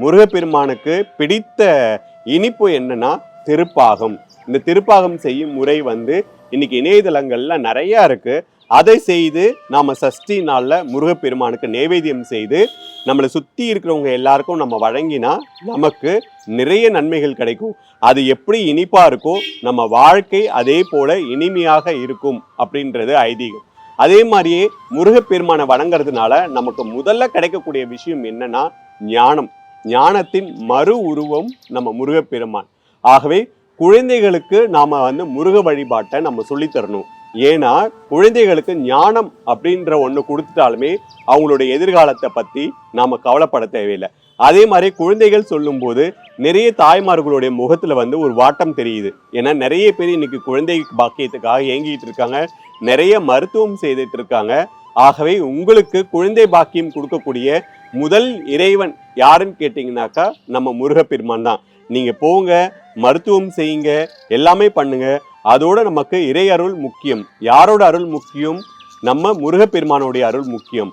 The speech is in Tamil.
முருகப்பெருமானுக்கு பிடித்த இனிப்பு என்னன்னா திருப்பாகம். இந்த திருப்பாகம் செய்யும் முறை இன்னைக்கு இணையதளங்கள்ல நிறைய இருக்கு. அதை செய்து நாம சஷ்டி நாள்ல முருகப்பெருமானுக்கு நைவேத்தியம் செய்து நம்மளை சுத்தி இருக்கிறவங்க எல்லாருக்கும் நம்ம வழங்கினா நமக்கு நிறைய நன்மைகள் கிடைக்கும். அது எப்படி இனிப்பா இருக்கோ நம்ம வாழ்க்கை அதே போல இனிமையாக இருக்கும் அப்படின்றது ஐதீகம். அதே மாதிரியே முருகப்பெருமானை வணங்குறதுனால நமக்கு முதல்ல கிடைக்கக்கூடிய விஷயம் என்னன்னா ஞானம். ஞானத்தின் மறு உருவம் நம்ம முருகப்பெருமான். ஆகவே குழந்தைகளுக்கு நாம முருக வழிபாட்டை நம்ம சொல்லி தரணும். ஏன்னா குழந்தைகளுக்கு ஞானம் அப்படின்ற ஒண்ணு கொடுத்துட்டாலுமே அவங்களுடைய எதிர்காலத்தை பத்தி நாம கவலைப்பட தேவையில்லை. அதே மாதிரி குழந்தைகள் சொல்லும் போது நிறைய தாய்மார்களுடைய முகத்துல ஒரு வாட்டம் தெரியுது. ஏன்னா நிறைய பேர் இன்னைக்கு குழந்தை பாக்கியத்துக்காக ஏங்கிட்டு இருக்காங்க, நிறைய மருத்துவம் செய்துட்டு இருக்காங்க. ஆகவே உங்களுக்கு குழந்தை பாக்கியம் கொடுக்கக்கூடிய முதல் இறைவன் யாருன்னு கேட்டீங்கன்னாக்கா நம்ம முருகப்பெருமான் தான். நீங்க போங்க, மருத்துவம் செய்யுங்க, எல்லாமே பண்ணுங்க. அதோட நமக்கு இறை அருள் முக்கியம். யாரோட அருள் முக்கியம்? நம்ம முருகப்பெருமானுடைய அருள் முக்கியம்.